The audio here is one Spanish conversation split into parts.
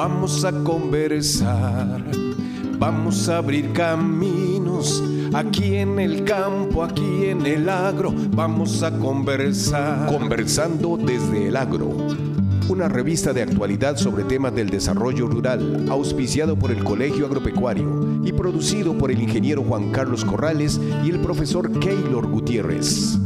Vamos a conversar, vamos a abrir caminos, aquí en el campo, aquí en el agro, vamos a conversar. Conversando desde el agro, una revista de actualidad sobre temas del desarrollo rural, auspiciado por el Colegio Agropecuario y producido por el ingeniero Juan Carlos Corrales y el profesor Keylor Gutiérrez.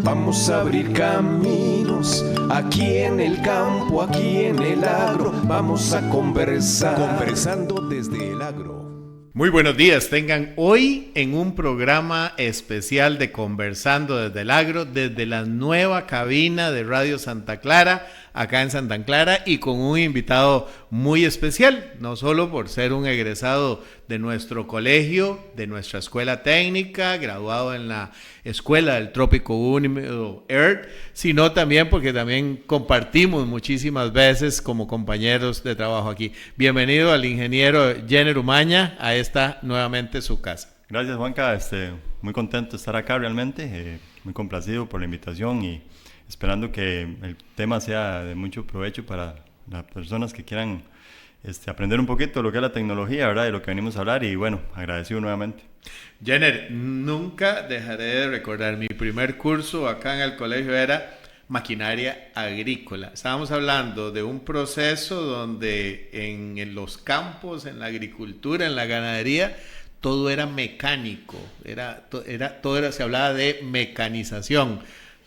Vamos a abrir caminos, aquí en el campo, aquí en el agro, vamos a conversar. Conversando desde el agro. Muy buenos días, tengan hoy en un programa especial de Conversando desde el Agro, desde la nueva cabina de Radio Santa Clara, acá en Santa Clara, y con un invitado muy especial, no solo por ser un egresado de nuestro colegio, de nuestra escuela técnica, graduado en la Escuela del Trópico Húmedo EARTH, sino también porque también compartimos muchísimas veces como compañeros de trabajo aquí. Bienvenido al ingeniero Jenner Umaña a esta nuevamente su casa. Gracias, Juanca, muy contento de estar acá realmente, muy complacido por la invitación y esperando que el tema sea de mucho provecho para las personas que quieran aprender un poquito de lo que es la tecnología, ¿verdad? De lo que venimos a hablar y bueno, agradecido nuevamente. Jenner, nunca dejaré de recordar, mi primer curso acá en el colegio era maquinaria agrícola. Estábamos hablando de un proceso donde en los campos, en la agricultura, en la ganadería, todo era mecánico, se hablaba de mecanización.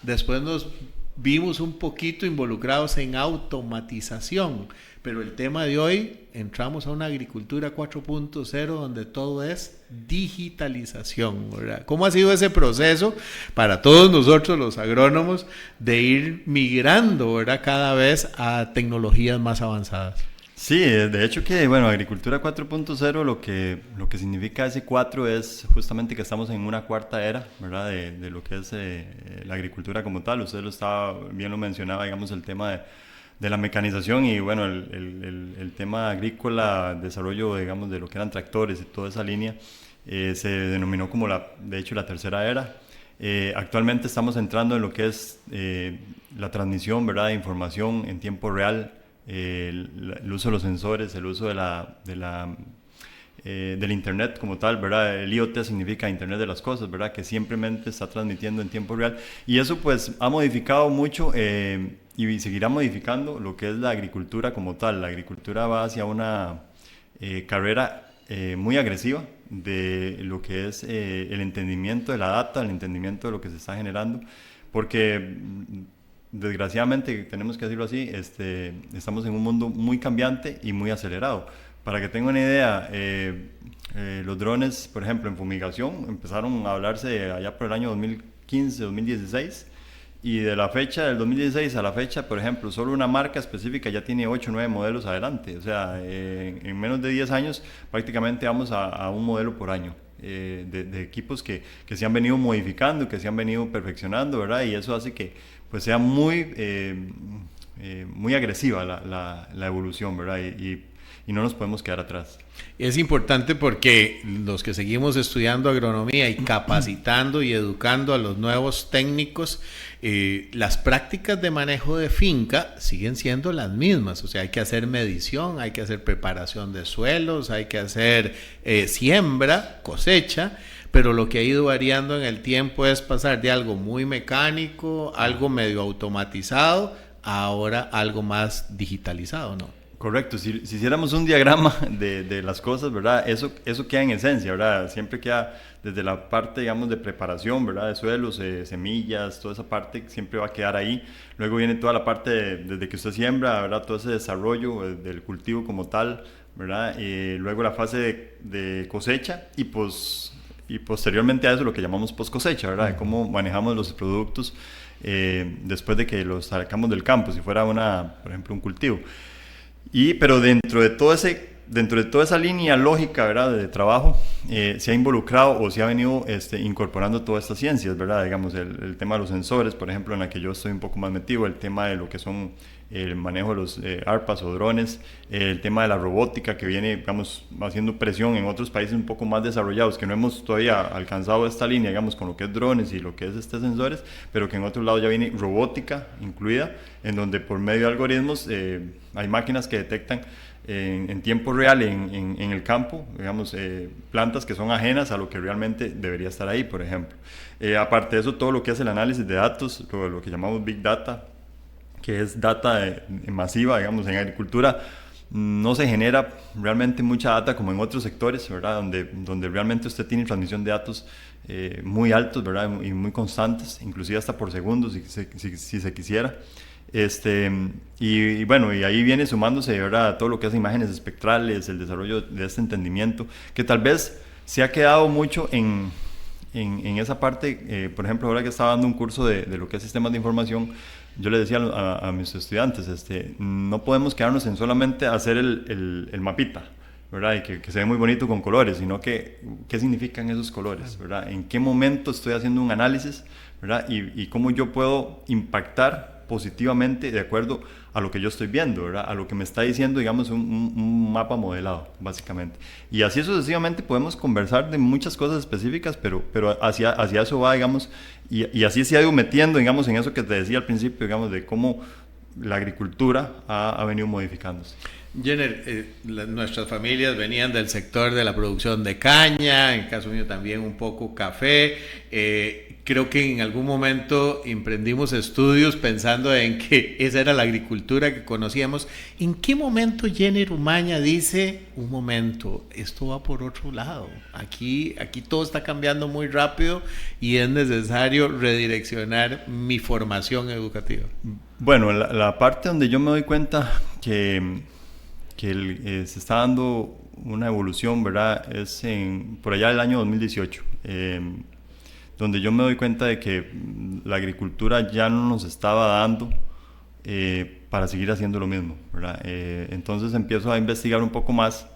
Después nos vimos un poquito involucrados en automatización, pero el tema de hoy, entramos a una agricultura 4.0 donde todo es digitalización, ¿verdad? ¿Cómo ha sido ese proceso para todos nosotros los agrónomos de ir migrando, ¿verdad?, cada vez a tecnologías más avanzadas? Sí, de hecho que, bueno, agricultura 4.0 lo que significa ese 4 es justamente que estamos en una cuarta era, ¿verdad?, de lo que es la agricultura como tal. Usted bien lo mencionaba, digamos, el tema de la mecanización y, bueno, el tema agrícola, desarrollo, digamos, de lo que eran tractores y toda esa línea, se denominó como, de hecho, la tercera era. Actualmente estamos entrando en lo que es la transmisión, ¿verdad?, de información en tiempo real, el uso de los sensores, el uso del Internet como tal, ¿verdad? El IoT significa Internet de las Cosas, ¿verdad? Que simplemente está transmitiendo en tiempo real. Y eso pues ha modificado mucho y seguirá modificando lo que es la agricultura como tal. La agricultura va hacia una carrera muy agresiva de lo que es el entendimiento de la data, el entendimiento de lo que se está generando, porque desgraciadamente, tenemos que decirlo así, estamos en un mundo muy cambiante y muy acelerado. Para que tengan una idea, los drones, por ejemplo, en fumigación, empezaron a hablarse allá por el año 2015, 2016, y de la fecha del 2016 a la fecha, por ejemplo, solo una marca específica ya tiene 8 o 9 modelos adelante. O sea, en menos de 10 años prácticamente vamos a un modelo por año. De equipos que se han venido modificando, que se han venido perfeccionando, ¿verdad? Y eso hace que pues sea muy agresiva la evolución, ¿verdad? Y no nos podemos quedar atrás. Es importante porque los que seguimos estudiando agronomía y capacitando y educando a los nuevos técnicos, las prácticas de manejo de finca siguen siendo las mismas. O sea, hay que hacer medición, hay que hacer preparación de suelos, hay que hacer siembra, cosecha, pero lo que ha ido variando en el tiempo es pasar de algo muy mecánico, algo medio automatizado, a ahora algo más digitalizado, ¿no? Correcto, si hiciéramos un diagrama de las cosas, ¿verdad? Eso queda en esencia, ¿verdad? Siempre queda desde la parte, digamos, de preparación, ¿verdad? De suelos, semillas, toda esa parte siempre va a quedar ahí. Luego viene toda la parte desde que usted siembra, ¿verdad? Todo ese desarrollo del cultivo como tal, ¿verdad? Luego la fase de cosecha y posteriormente a eso lo que llamamos post cosecha, ¿verdad? De cómo manejamos los productos después de que los sacamos del campo, si fuera por ejemplo, un cultivo. Pero dentro de toda esa línea lógica, ¿verdad?, de trabajo, se ha involucrado o se ha venido incorporando todas estas ciencias, ¿verdad? Digamos, el tema de los sensores, por ejemplo, en la que yo estoy un poco más metido, el tema de lo que son el manejo de los ARPAs o drones, el tema de la robótica que viene, digamos, haciendo presión en otros países un poco más desarrollados, que no hemos todavía alcanzado esta línea, digamos, con lo que es drones y lo que es sensores, pero que en otro lado ya viene robótica incluida, en donde por medio de algoritmos hay máquinas que detectan en tiempo real en el campo, digamos, plantas que son ajenas a lo que realmente debería estar ahí, por ejemplo. Aparte de eso, todo lo que es el análisis de datos, lo que llamamos Big Data, que es data masiva, digamos, en agricultura no se genera realmente mucha data como en otros sectores, ¿verdad? Donde realmente usted tiene transmisión de datos muy altos, ¿verdad? Y muy constantes, inclusive hasta por segundos, si se quisiera. Y bueno, y ahí viene sumándose, ¿verdad?, todo lo que es imágenes espectrales, el desarrollo de este entendimiento, que tal vez se ha quedado mucho en esa parte. Por ejemplo, ahora que estaba dando un curso de lo que es sistemas de información, yo le decía a mis estudiantes, no podemos quedarnos en solamente hacer el mapita, ¿verdad? Y que se ve muy bonito con colores, sino que qué significan esos colores, ¿verdad? En qué momento estoy haciendo un análisis, ¿verdad? Y cómo yo puedo impactar positivamente de acuerdo a lo que yo estoy viendo, ¿verdad? A lo que me está diciendo, digamos, un mapa modelado, básicamente. Y así sucesivamente podemos conversar de muchas cosas específicas, pero hacia eso va, digamos, y así se ha ido metiendo, digamos, en eso que te decía al principio, digamos, de cómo la agricultura ha venido modificándose. Jenner, nuestras familias venían del sector de la producción de caña, en el caso mío también un poco café. Creo que en algún momento emprendimos estudios pensando en que esa era la agricultura que conocíamos. ¿En qué momento Jenner Umaña dice, un momento, esto va por otro lado? Aquí todo está cambiando muy rápido y es necesario redireccionar mi formación educativa. Bueno, la parte donde yo me doy cuenta que se está dando una evolución, ¿verdad?, es por allá del año 2018, donde yo me doy cuenta de que la agricultura ya no nos estaba dando para seguir haciendo lo mismo, ¿verdad? Entonces empiezo a investigar un poco más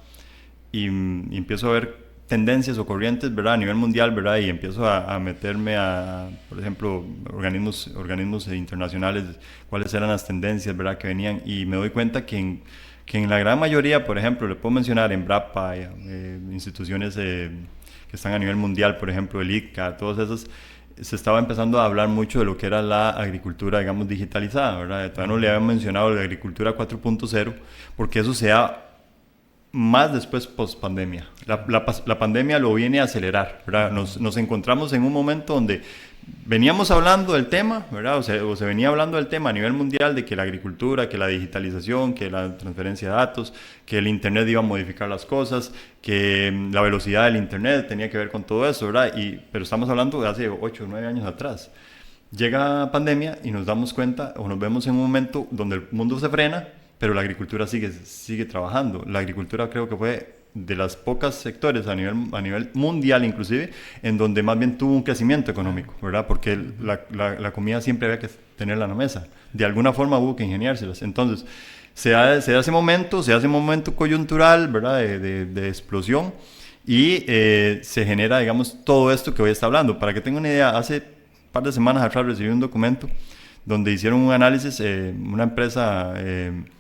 y empiezo a ver tendencias o corrientes, ¿verdad?, a nivel mundial, ¿verdad? Y empiezo a meterme por ejemplo, organismos internacionales, cuáles eran las tendencias, ¿verdad?, que venían, y me doy cuenta que en la gran mayoría, por ejemplo, le puedo mencionar en BRAPA, instituciones que están a nivel mundial, por ejemplo, el ICCA, todos esos, se estaba empezando a hablar mucho de lo que era la agricultura, digamos, digitalizada, ¿verdad? Todavía no le había mencionado la agricultura 4.0, porque eso se da más después post-pandemia. La pandemia lo viene a acelerar, ¿verdad? Nos encontramos en un momento donde veníamos hablando del tema, ¿verdad? O se venía hablando del tema a nivel mundial de que la agricultura, que la digitalización, que la transferencia de datos, que el internet iba a modificar las cosas, que la velocidad del internet tenía que ver con todo eso, ¿verdad? Pero estamos hablando de hace 8 o 9 años atrás. Llega pandemia y nos damos cuenta, o nos vemos en un momento donde el mundo se frena, pero la agricultura sigue trabajando. La agricultura creo que fue de las pocas sectores a nivel mundial inclusive, en donde más bien tuvo un crecimiento económico, ¿verdad? Porque la comida siempre había que tenerla en la mesa. De alguna forma hubo que ingeniárselas. Entonces, se hace ese momento coyuntural, ¿verdad?, de explosión, y se genera, digamos, todo esto que hoy está hablando. Para que tengan una idea, hace un par de semanas atrás recibí un documento donde hicieron un análisis, una empresa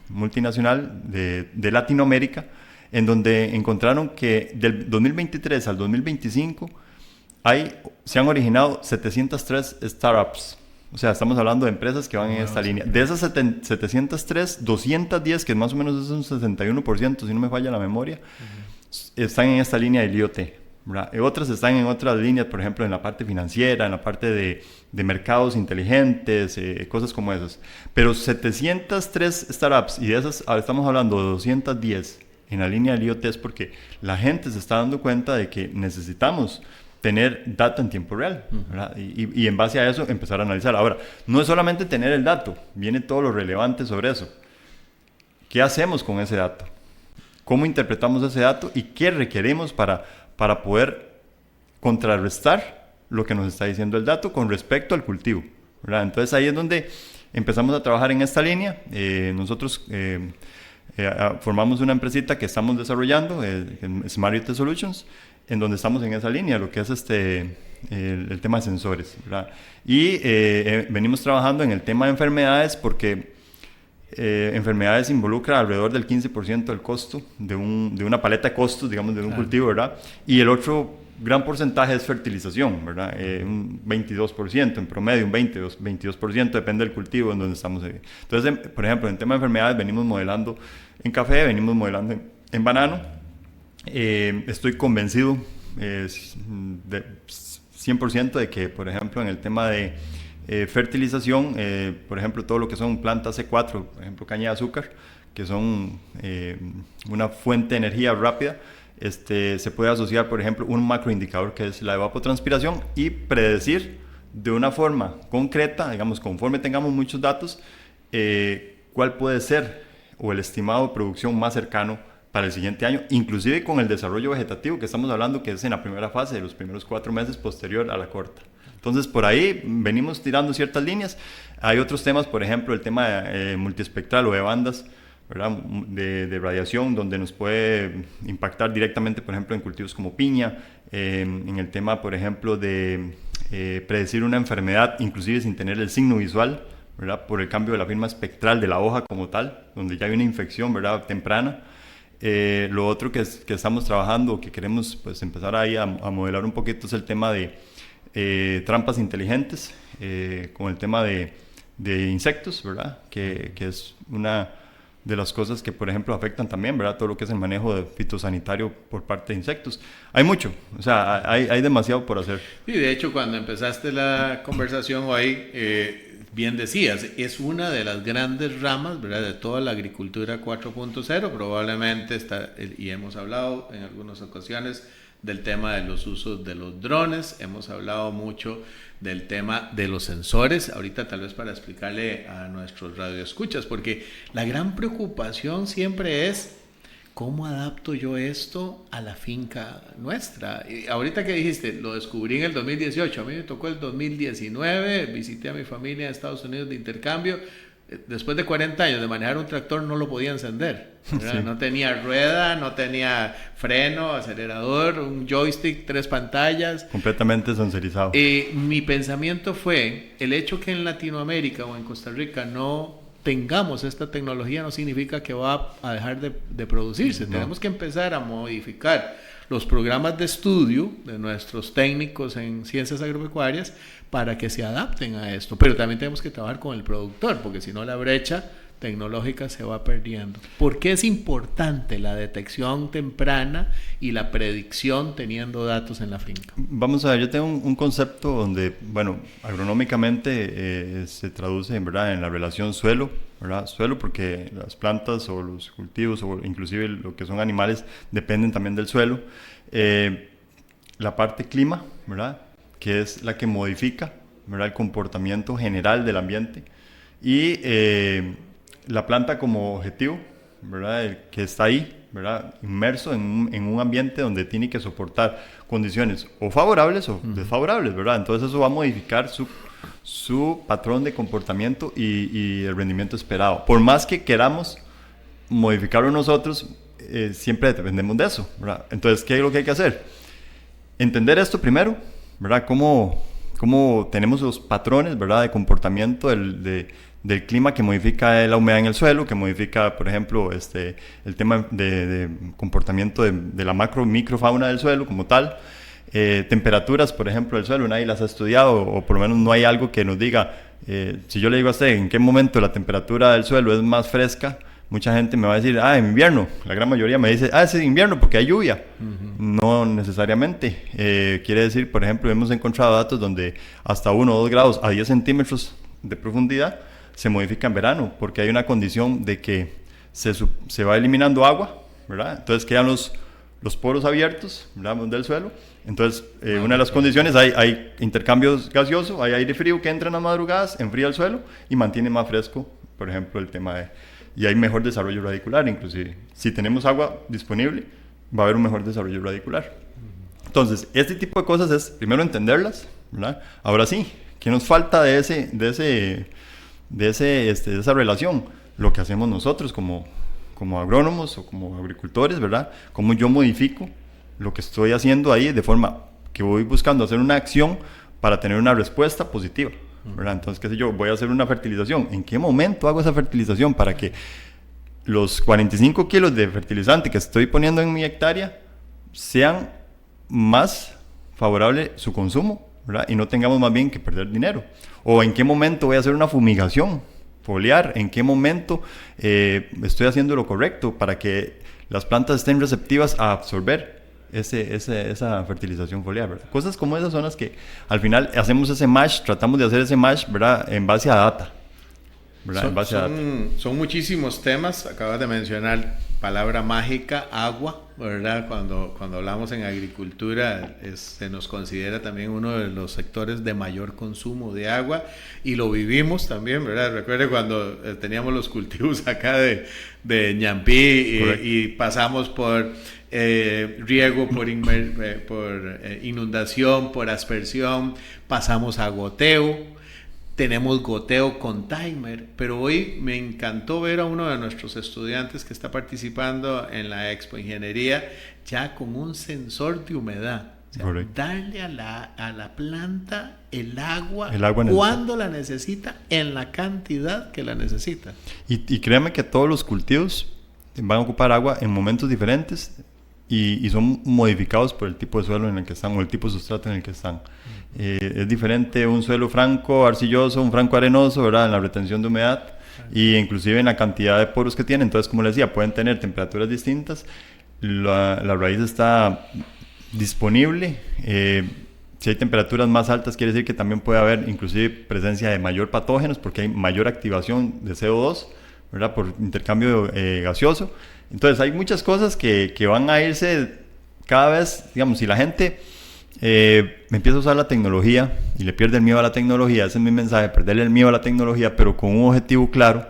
multinacional de Latinoamérica, en donde encontraron que del 2023 al 2025 se han originado 703 startups. O sea, estamos hablando de empresas que van en esta línea. De esas 703, 210, que más o menos es un 61%, si no me falla la memoria, están en esta línea del IoT, ¿verdad? Otras están en otras líneas, por ejemplo, en la parte financiera, en la parte de mercados inteligentes, cosas como esas. Pero 703 startups, y de esas estamos hablando de 210 en la línea del IoT, es porque la gente se está dando cuenta de que necesitamos tener data en tiempo real, ¿verdad? Y en base a eso empezar a analizar. Ahora, no es solamente tener el dato, viene todo lo relevante sobre eso. ¿Qué hacemos con ese dato? ¿Cómo interpretamos ese dato? ¿Y qué requerimos para poder contrarrestar lo que nos está diciendo el dato con respecto al cultivo, ¿verdad? Entonces ahí es donde empezamos a trabajar en esta línea. Nosotros formamos una empresita que estamos desarrollando, Smart IoT Solutions, en donde estamos en esa línea, lo que es el tema de sensores, ¿verdad? Y venimos trabajando en el tema de enfermedades porque enfermedades involucra alrededor del 15% del costo de una paleta de costos, digamos, de un cultivo, ¿verdad? Y el otro gran porcentaje es fertilización, ¿verdad? Un 22% en promedio, un 22%, depende del cultivo en donde estamos ahí. Entonces, por ejemplo, en tema de enfermedades venimos modelando en café, venimos modelando en banano. Estoy convencido de 100% de que, por ejemplo, en el tema de fertilización, por ejemplo, todo lo que son plantas C4, por ejemplo, caña de azúcar, que son una fuente de energía rápida, se puede asociar, por ejemplo, un macroindicador que es la evapotranspiración y predecir de una forma concreta, digamos, conforme tengamos muchos datos, cuál puede ser o el estimado de producción más cercano para el siguiente año, inclusive con el desarrollo vegetativo que estamos hablando, que es en la primera fase de los primeros 4 meses posterior a la corta. Entonces, por ahí venimos tirando ciertas líneas. Hay otros temas, por ejemplo, el tema multiespectral o de bandas, ¿verdad? De radiación, donde nos puede impactar directamente, por ejemplo, en cultivos como piña, en el tema, por ejemplo, de predecir una enfermedad, inclusive sin tener el signo visual, ¿verdad? Por el cambio de la firma espectral de la hoja como tal, donde ya hay una infección, ¿verdad? Temprana. Lo otro que estamos trabajando, que queremos pues, empezar ahí a modelar un poquito, es el tema de trampas inteligentes, con el tema de insectos, ¿verdad? Que es una de las cosas que, por ejemplo, afectan también, ¿verdad? Todo lo que es el manejo de fitosanitario por parte de insectos. Hay mucho, o sea, hay demasiado por hacer. Y de hecho, cuando empezaste la conversación hoy, bien decías, es una de las grandes ramas, ¿verdad?, de toda la agricultura 4.0, probablemente y hemos hablado en algunas ocasiones del tema de los usos de los drones, hemos hablado mucho del tema de los sensores, ahorita tal vez para explicarle a nuestros radioescuchas, porque la gran preocupación siempre es ¿cómo adapto yo esto a la finca nuestra? Y ahorita que dijiste, lo descubrí en el 2018, a mí me tocó el 2019, visité a mi familia en Estados Unidos de intercambio. Después de 40 años de manejar un tractor no lo podía encender, sí. No tenía rueda, no tenía freno, acelerador, un joystick, 3 pantallas. Completamente sensorizado. Mi pensamiento fue, el hecho que en Latinoamérica o en Costa Rica no tengamos esta tecnología no significa que va a dejar de producirse. No. Tenemos que empezar a modificar los programas de estudio de nuestros técnicos en ciencias agropecuarias para que se adapten a esto, pero también tenemos que trabajar con el productor, porque si no la brecha tecnológica se va perdiendo. ¿Por qué es importante la detección temprana y la predicción teniendo datos en la finca? Vamos a ver, yo tengo un concepto donde, bueno, agronómicamente se traduce en verdad en la relación suelo, ¿verdad? Suelo porque las plantas o los cultivos o inclusive lo que son animales dependen también del suelo. La parte clima, ¿verdad?, que es la que modifica, ¿verdad?, el comportamiento general del ambiente, y la planta como objetivo, ¿verdad?, el que está ahí, ¿verdad?, inmerso en un ambiente donde tiene que soportar condiciones o favorables o desfavorables, ¿verdad? Entonces eso va a modificar su patrón de comportamiento y el rendimiento esperado. Por más que queramos modificarlo nosotros, siempre dependemos de eso, ¿verdad? Entonces, ¿qué es lo que hay que hacer? Entender esto primero, ¿verdad? Cómo tenemos los patrones, ¿verdad?, de comportamiento del clima que modifica la humedad en el suelo, que modifica, por ejemplo, el tema de comportamiento de la microfauna del suelo como tal. Temperaturas, por ejemplo, del suelo, nadie las ha estudiado, o por lo menos no hay algo que nos diga, si yo le digo a usted en qué momento la temperatura del suelo es más fresca, mucha gente me va a decir, en invierno. La gran mayoría me dice, es invierno porque hay lluvia. No necesariamente. Quiere decir, por ejemplo, hemos encontrado datos donde hasta 1 o 2 grados a 10 centímetros de profundidad se modifica en verano, porque hay una condición de que se va eliminando agua, ¿verdad? Entonces quedan los poros abiertos, ¿verdad?, del suelo. Entonces, una de las condiciones, hay intercambios gaseosos, hay aire frío que entra en las madrugadas, enfría el suelo y mantiene más fresco, por ejemplo, el tema y hay mejor desarrollo radicular, inclusive. Si tenemos agua disponible, va a haber un mejor desarrollo radicular. Entonces, este tipo de cosas es, primero, entenderlas, ¿verdad? Ahora sí, ¿qué nos falta de esa relación? Lo que hacemos nosotros como agrónomos o como agricultores, ¿verdad? Cómo yo modifico lo que estoy haciendo ahí de forma que voy buscando hacer una acción para tener una respuesta positiva, ¿verdad? Entonces, qué sé yo, voy a hacer una fertilización. ¿En qué momento hago esa fertilización para que los 45 kilos de fertilizante que estoy poniendo en mi hectárea sean más favorable su consumo, ¿verdad? Y no tengamos más bien que perder dinero? ¿O en qué momento voy a hacer una fumigación foliar? ¿En qué momento estoy haciendo lo correcto para que las plantas estén receptivas a absorber esa fertilización foliar, ¿verdad? Cosas como esas son las que al final hacemos ese match, tratamos de hacer ese match, ¿verdad? En base a data. Son muchísimos temas. Acabas de mencionar palabra mágica, agua, ¿verdad? Cuando hablamos en agricultura se nos considera también uno de los sectores de mayor consumo de agua y lo vivimos también, ¿verdad? Recuerde cuando teníamos los cultivos acá de ñampí y pasamos por riego, por inundación, por aspersión, pasamos a goteo. Tenemos goteo con timer, pero hoy me encantó ver a uno de nuestros estudiantes que está participando en la Expo Ingeniería ya con un sensor de humedad. O sea, darle a la planta el agua cuando la necesita, en la cantidad que la necesita. Y créeme que todos los cultivos van a ocupar agua en momentos diferentes y son modificados por el tipo de suelo en el que están o el tipo de sustrato en el que están. Es diferente un suelo franco arcilloso, un franco arenoso, ¿verdad? En la retención de humedad y inclusive en la cantidad de poros que tienen. Entonces, como les decía, pueden tener temperaturas distintas. La raíz está disponible. Si hay temperaturas más altas, quiere decir que también puede haber inclusive presencia de mayor patógenos porque hay mayor activación de CO2, ¿verdad? Por intercambio gaseoso. Entonces, hay muchas cosas que van a irse cada vez, digamos, si la gente empieza a usar la tecnología y le pierde el miedo a la tecnología, ese es mi mensaje, perderle el miedo a la tecnología, pero con un objetivo claro.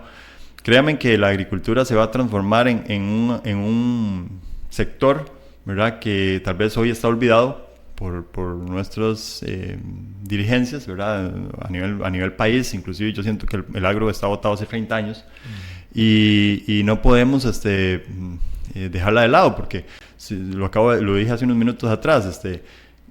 Créanme que la agricultura se va a transformar en un sector, ¿verdad? Que tal vez hoy está olvidado por nuestras dirigencias, ¿verdad? A nivel país, inclusive yo siento que el agro está botado hace 30 años y no podemos dejarla de lado porque lo dije hace unos minutos atrás,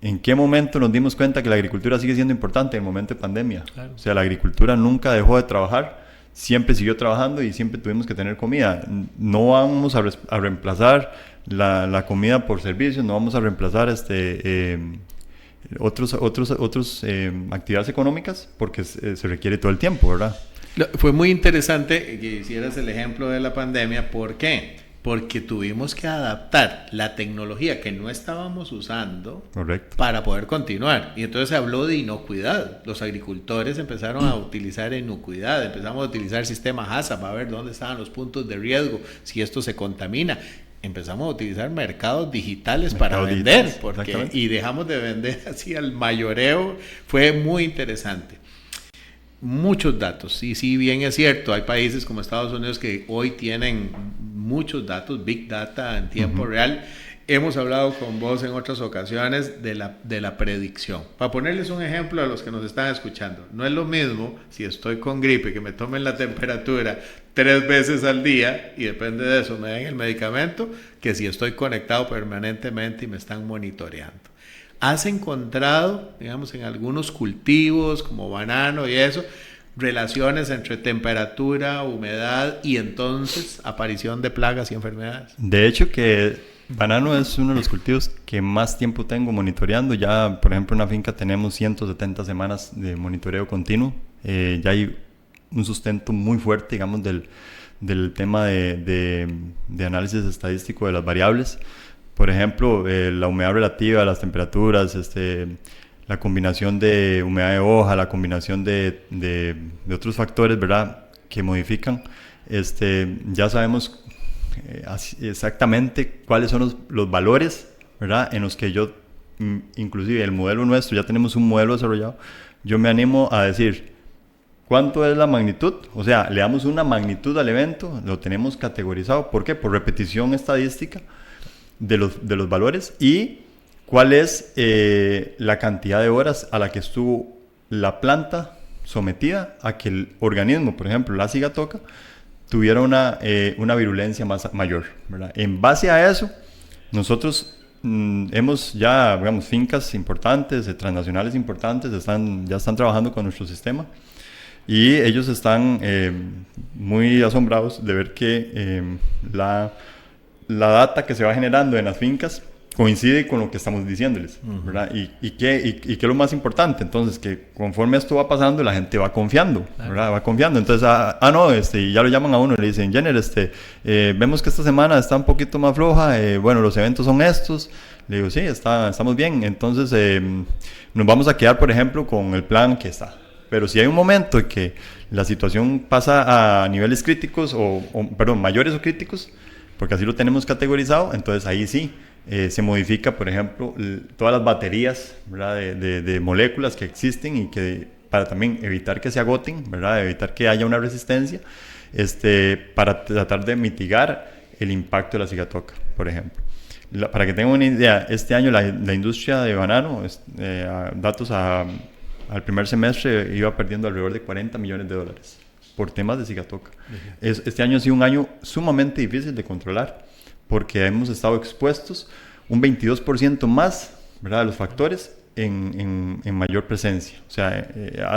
¿en qué momento nos dimos cuenta que la agricultura sigue siendo importante? En el momento de pandemia. Claro. O sea, la agricultura nunca dejó de trabajar, siempre siguió trabajando y siempre tuvimos que tener comida. No vamos a reemplazar la comida por servicios, no vamos a reemplazar otras actividades económicas porque se requiere todo el tiempo, ¿verdad? Fue muy interesante que hicieras el ejemplo de la pandemia. ¿Por qué? Porque tuvimos que adaptar la tecnología que no estábamos usando para poder continuar. Y entonces se habló de inocuidad. Los agricultores empezaron a utilizar inocuidad, empezamos a utilizar sistemas HACCP para ver dónde estaban los puntos de riesgo, si esto se contamina. Empezamos a utilizar mercados digitales para vender, y dejamos de vender así al mayoreo. Fue muy interesante. Muchos datos, y sí, bien es cierto, hay países como Estados Unidos que hoy tienen muchos datos, Big Data en tiempo real. Hemos hablado con vos en otras ocasiones de la predicción. Para ponerles un ejemplo a los que nos están escuchando, no es lo mismo si estoy con gripe, que me tomen la temperatura 3 veces al día y depende de eso me den el medicamento, que si estoy conectado permanentemente y me están monitoreando. ¿Has encontrado, digamos, en algunos cultivos como banano y eso, relaciones entre temperatura, humedad y entonces aparición de plagas y enfermedades? De hecho que banano es uno de los cultivos que más tiempo tengo monitoreando. Ya, por ejemplo, en una finca tenemos 170 semanas de monitoreo continuo. Ya hay un sustento muy fuerte, digamos, del tema de análisis estadístico de las variables. Por ejemplo, la humedad relativa, las temperaturas, la combinación de humedad de hoja, la combinación de otros factores, ¿verdad?, que modifican. Ya sabemos exactamente cuáles son los valores, ¿verdad?, en los que yo, inclusive el modelo nuestro, ya tenemos un modelo desarrollado. Yo me animo a decir, ¿cuánto es la magnitud? O sea, le damos una magnitud al evento, lo tenemos categorizado. ¿Por qué? Por repetición estadística de los valores y cuál es la cantidad de horas a la que estuvo la planta sometida a que el organismo, por ejemplo, la cigatoca, tuviera una virulencia mayor, ¿verdad? En base a eso, nosotros hemos ya, digamos, fincas importantes, transnacionales importantes, ya están trabajando con nuestro sistema y ellos están muy asombrados de ver que la data que se va generando en las fincas coincide con lo que estamos diciéndoles, ¿verdad? Y qué es lo más importante, entonces, que conforme esto va pasando, la gente va confiando, ¿verdad? Va confiando, entonces, no, ya lo llaman a uno, le dicen, Jenner, vemos que esta semana está un poquito más floja, bueno, los eventos son estos, le digo, sí, estamos bien, entonces, nos vamos a quedar, por ejemplo, con el plan que está, pero si hay un momento en que la situación pasa a niveles críticos, perdón, mayores o críticos, porque así lo tenemos categorizado, entonces ahí sí, se modifica, por ejemplo, todas las baterías, ¿verdad? de moléculas que existen y que para también evitar que se agoten, ¿verdad? Evitar que haya una resistencia, para tratar de mitigar el impacto de la cigatoca, por ejemplo. Para que tengan una idea, este año la industria de banano, datos al primer semestre, iba perdiendo alrededor de $40 millones por temas de cigatoca. Este año ha sido un año sumamente difícil de controlar, porque hemos estado expuestos un 22% más, ¿verdad?, de los factores en mayor presencia. O sea,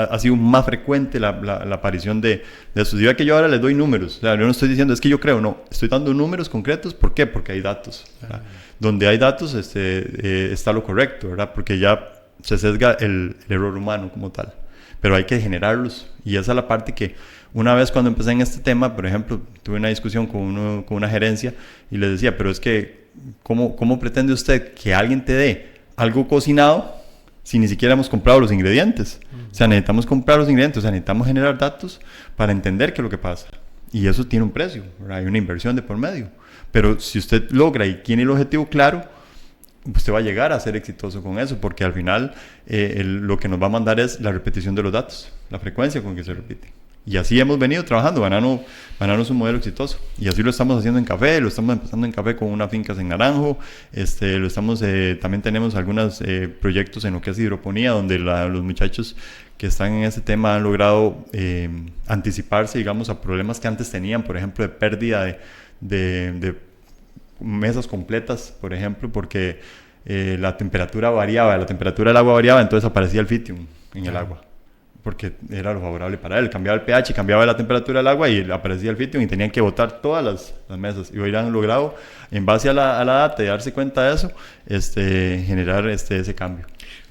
ha sido más frecuente la aparición de eso. Digo que yo ahora les doy números. O sea, yo no estoy diciendo, es que yo creo, no. Estoy dando números concretos. ¿Por qué? Porque hay datos. Donde hay datos está lo correcto, ¿verdad? Porque ya se sesga el error humano como tal. Pero hay que generarlos. Y esa es la parte que, una vez cuando empecé en este tema, por ejemplo, tuve una discusión con una gerencia y les decía, pero es que, ¿cómo pretende usted que alguien te dé algo cocinado si ni siquiera hemos comprado los ingredientes? O sea, necesitamos comprar los ingredientes, o sea, necesitamos generar datos para entender qué es lo que pasa. Y eso tiene un precio, ¿verdad? Hay una inversión de por medio. Pero si usted logra y tiene el objetivo claro, usted va a llegar a ser exitoso con eso, porque al final lo que nos va a mandar es la repetición de los datos, la frecuencia con que se repite. Y así hemos venido trabajando. Banano es un modelo exitoso. Y así lo estamos haciendo en café. Lo estamos empezando en café con unas fincas en Naranjo. También tenemos algunos proyectos en lo que es hidroponía, donde los muchachos que están en ese tema han logrado anticiparse, digamos, a problemas que antes tenían, por ejemplo, de pérdida de mesas completas, por ejemplo, porque la temperatura variaba, la temperatura del agua variaba, entonces aparecía el fitium en el agua, porque era lo favorable para él. Cambiaba el pH, cambiaba la temperatura del agua y aparecía el fitium y tenían que botar todas las mesas. Y hoy han logrado, en base a la data y darse cuenta de eso, generar ese cambio.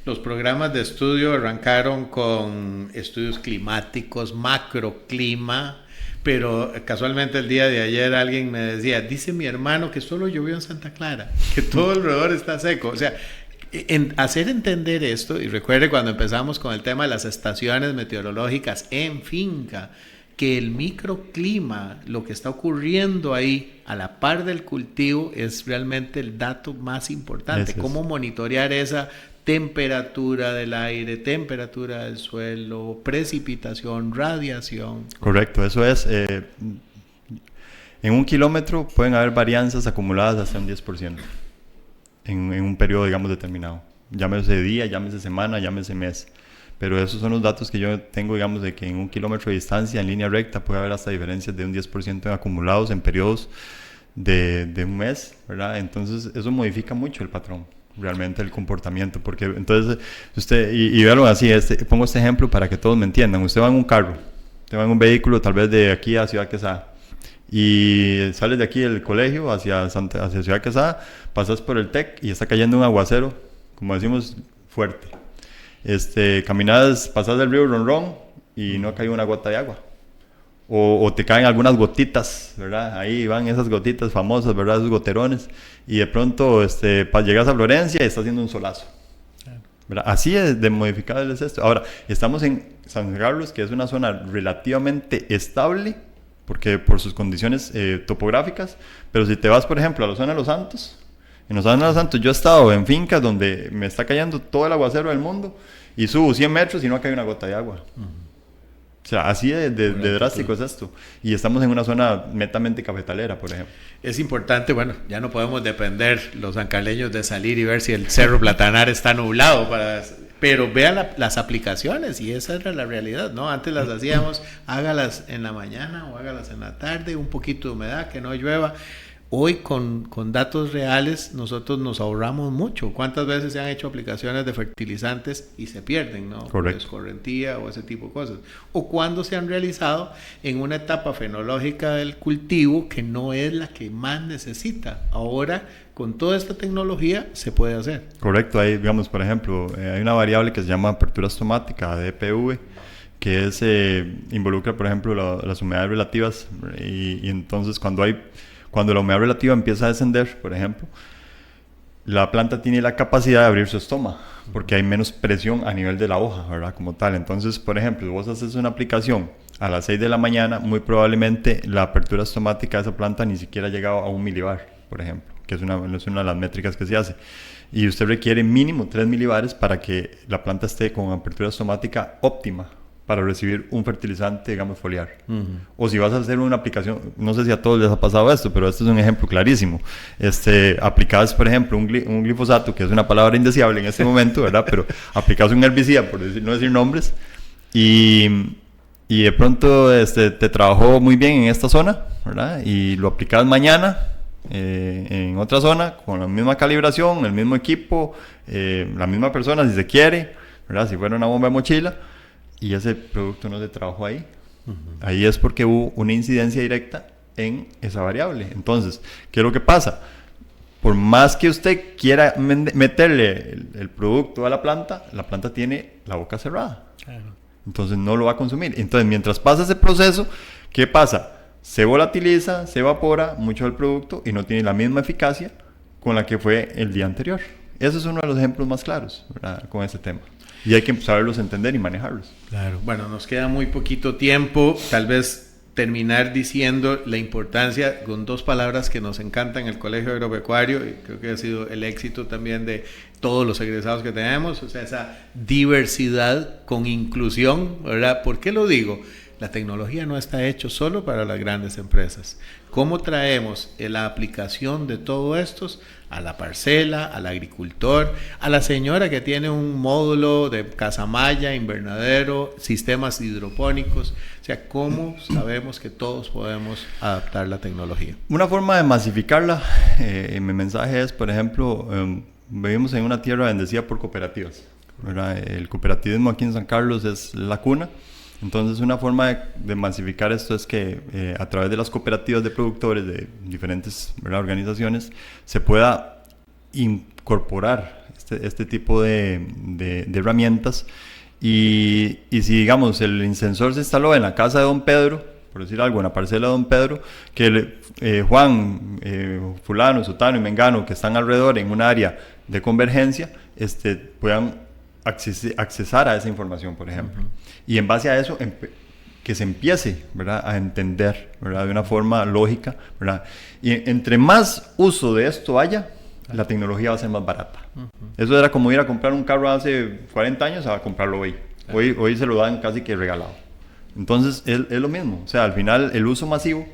Los programas de estudio arrancaron con estudios climáticos, macroclima, pero casualmente el día de ayer alguien me decía, dice mi hermano que solo llovió en Santa Clara, que todo alrededor está seco. O sea, hacer entender esto, y recuerde cuando empezamos con el tema de las estaciones meteorológicas en finca, que el microclima, lo que está ocurriendo ahí a la par del cultivo, es realmente el dato más importante. Cómo monitorear esa temperatura del aire, temperatura del suelo, precipitación, radiación. Correcto, eso es. En 1 kilómetro pueden haber varianzas acumuladas hasta un 10%. En un periodo, digamos, determinado. Llámese día, llámese semana, llámese mes. Pero esos son los datos que yo tengo, digamos, de que en 1 kilómetro de distancia, en línea recta, puede haber hasta diferencias de un 10% en acumulados en periodos de un mes, ¿verdad? Entonces, eso modifica mucho el patrón, realmente, el comportamiento. Porque entonces, usted, y véalo así, pongo este ejemplo para que todos me entiendan. Usted va en un carro, usted va en un vehículo, tal vez de aquí a Ciudad Quesada, y sales de aquí del colegio hacia Ciudad Quesada, pasas por el TEC y está cayendo un aguacero, como decimos, fuerte. Pasas del río Ronrón y no cae una gota de agua. O te caen algunas gotitas, ¿verdad? Ahí van esas gotitas famosas, ¿verdad? Esos goterones. Y de pronto llegas a Florencia y está haciendo un solazo, ¿verdad? Así es de modificable es esto. Ahora, estamos en San Carlos, que es una zona relativamente estable, porque por sus condiciones topográficas, pero si te vas, por ejemplo, a la zona de Los Santos, en la zona de Los Santos yo he estado en fincas donde me está cayendo todo el aguacero del mundo y subo 100 metros y no cae una gota de agua. O sea, así de drástico es esto. Y estamos en una zona netamente cafetalera, por ejemplo. Es importante, bueno, ya no podemos depender los sancaleños de salir y ver si el Cerro Platanar está nublado, pero vean las aplicaciones, y esa era la realidad, ¿no? Antes las hacíamos, hágalas en la mañana o hágalas en la tarde, un poquito de humedad, que no llueva. Hoy con datos reales nosotros nos ahorramos mucho. ¿Cuántas veces se han hecho aplicaciones de fertilizantes y se pierden, ¿no? Correcto. Escorrentía o ese tipo de cosas. O cuando se han realizado en una etapa fenológica del cultivo que no es la que más necesita. Ahora, con toda esta tecnología, se puede hacer. Correcto, ahí, digamos, por ejemplo, hay una variable que se llama apertura estomática, DPV, que es, involucra, por ejemplo, las humedades relativas, y entonces cuando la humedad relativa empieza a descender, por ejemplo, la planta tiene la capacidad de abrir su estoma, porque hay menos presión a nivel de la hoja, ¿verdad? Como tal. Entonces, por ejemplo, vos haces una aplicación a las 6 de la mañana, muy probablemente la apertura estomática de esa planta ni siquiera ha llegado a 1 milibar, por ejemplo, que es una de las métricas que se hace. Y usted requiere mínimo 3 milibares para que la planta esté con apertura estomática óptima para recibir un fertilizante, digamos, foliar. O si vas a hacer una aplicación, no sé si a todos les ha pasado esto, pero este es un ejemplo clarísimo. Aplicas, por ejemplo, un glifosato, que es una palabra indeseable en este momento, ¿verdad? Pero aplicas un herbicida, por no decir nombres, y de pronto te trabajó muy bien en esta zona, ¿verdad? Y lo aplicas mañana en otra zona, con la misma calibración, el mismo equipo, la misma persona, si se quiere, ¿verdad? Si fuera una bomba de mochila, y ese producto no se trabajó ahí. Ahí es porque hubo una incidencia directa en esa variable. Entonces, ¿qué es lo que pasa? Por más que usted quiera meterle el producto a la planta tiene la boca cerrada. Claro. Entonces no lo va a consumir. Entonces, mientras pasa ese proceso, ¿qué pasa? Se volatiliza, se evapora mucho del producto y no tiene la misma eficacia con la que fue el día anterior. Ese es uno de los ejemplos más claros, ¿verdad? Con este tema. Y hay que saberlos entender y manejarlos. Claro. Bueno, nos queda muy poquito tiempo. Tal vez terminar diciendo la importancia con 2 palabras que nos encantan en el Colegio Agropecuario, y creo que ha sido el éxito también de todos los egresados que tenemos, o sea, esa diversidad con inclusión, ¿verdad? ¿Por qué lo digo? La tecnología no está hecho solo para las grandes empresas. ¿Cómo traemos la aplicación de todo esto a la parcela, al agricultor, a la señora que tiene un módulo de casamaya, invernadero, sistemas hidropónicos? O sea, ¿cómo sabemos que todos podemos adaptar la tecnología? Una forma de masificarla, mi mensaje es, por ejemplo, vivimos en una tierra bendecida por cooperativas, ¿verdad? El cooperativismo aquí en San Carlos es la cuna. Entonces, una forma de masificar esto es que a través de las cooperativas de productores de diferentes, ¿verdad?, organizaciones se pueda incorporar este tipo de herramientas. Y si, digamos, el incensor se instaló en la casa de don Pedro, por decir algo, en la parcela de don Pedro, que Juan, fulano, sutano y mengano que están alrededor en un área de convergencia, puedan accesar a esa información, por ejemplo. Y en base a eso, que se empiece, ¿verdad?, a entender, ¿verdad?, de una forma lógica, ¿verdad? Y entre más uso de esto haya, la tecnología va a ser más barata. Eso era como ir a comprar un carro hace 40 años a comprarlo hoy. Hoy se lo dan casi que regalado. Entonces, es lo mismo. O sea, al final, el uso masivo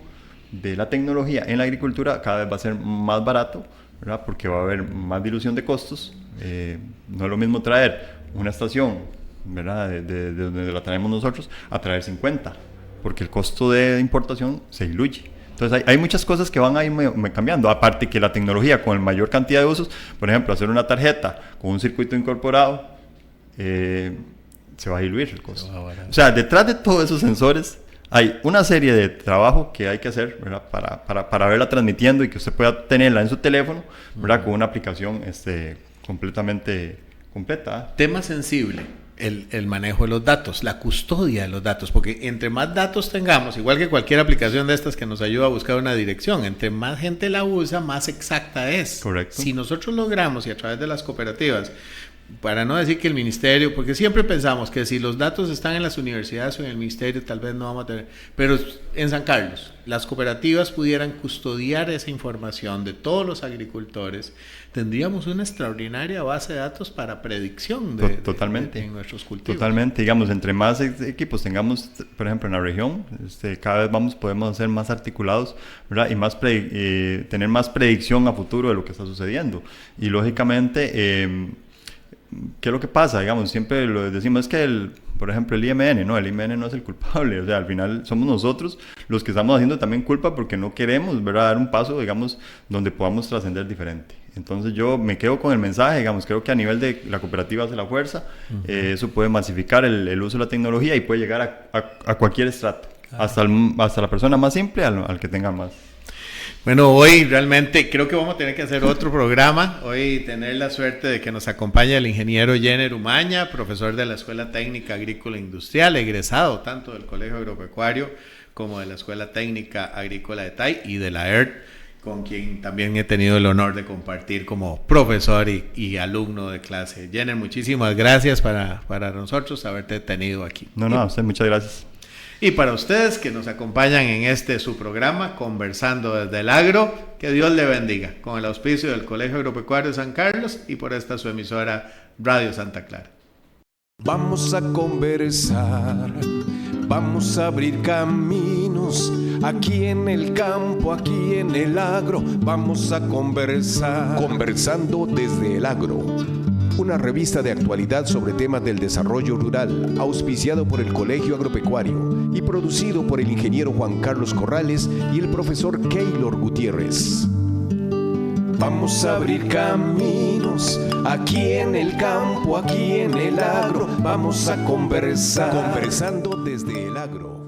de la tecnología en la agricultura cada vez va a ser más barato, ¿verdad?, porque va a haber más dilución de costos. No es lo mismo traer una estación, ¿verdad?, de donde la traemos nosotros, a traer 50, porque el costo de importación se diluye. Entonces hay muchas cosas que van a ir cambiando, aparte que la tecnología con mayor cantidad de usos, por ejemplo, hacer una tarjeta con un circuito incorporado, se va a diluir el costo. O sea, detrás de todos esos sensores hay una serie de trabajo que hay que hacer, ¿verdad?, para verla transmitiendo y que usted pueda tenerla en su teléfono, ¿verdad?, con una aplicación completamente completa. Tema sensible, el manejo de los datos, la custodia de los datos, porque entre más datos tengamos, igual que cualquier aplicación de estas que nos ayuda a buscar una dirección, entre más gente la usa, más exacta es. Correcto. Si nosotros logramos, y a través de las cooperativas, para no decir que el ministerio, porque siempre pensamos que si los datos están en las universidades o en el ministerio, tal vez no vamos a tener, pero en San Carlos, las cooperativas pudieran custodiar esa información de todos los agricultores, tendríamos una extraordinaria base de datos para predicción totalmente, en nuestros cultivos. Totalmente, digamos, entre más equipos tengamos, por ejemplo, en la región, cada vez podemos ser más articulados, ¿verdad?, y más tener más predicción a futuro de lo que está sucediendo. Y lógicamente, ¿qué es lo que pasa? Digamos, siempre lo decimos, es que por ejemplo, el IMN, no, el IMN no es el culpable, o sea, al final somos nosotros los que estamos haciendo también culpa porque no queremos, ¿verdad?, dar un paso, digamos, donde podamos trascender diferente. Entonces yo me quedo con el mensaje, digamos, creo que a nivel de la cooperativa hace la fuerza, eso puede masificar el uso de la tecnología y puede llegar a cualquier estrato, hasta la persona más simple al que tenga más. Bueno, hoy realmente creo que vamos a tener que hacer otro programa. Hoy tener la suerte de que nos acompañe el ingeniero Jenner Umaña, profesor de la Escuela Técnica Agrícola Industrial, egresado tanto del Colegio Agropecuario como de la Escuela Técnica Agrícola de TAI y de la ERT, con quien también he tenido el honor de compartir como profesor y alumno de clase. Jenner, muchísimas gracias para nosotros haberte tenido aquí. No, a usted muchas gracias. Y para ustedes que nos acompañan en su programa, Conversando desde el Agro, que Dios le bendiga, con el auspicio del Colegio Agropecuario de San Carlos y por esta su emisora Radio Santa Clara. Vamos a conversar, vamos a abrir caminos, aquí en el campo, aquí en el agro, vamos a conversar. Conversando desde el Agro, una revista de actualidad sobre temas del desarrollo rural, auspiciado por el Colegio Agropecuario y producido por el ingeniero Juan Carlos Corrales y el profesor Keylor Gutiérrez. Vamos a abrir caminos, aquí en el campo, aquí en el agro, vamos a conversar. Conversando desde el Agro.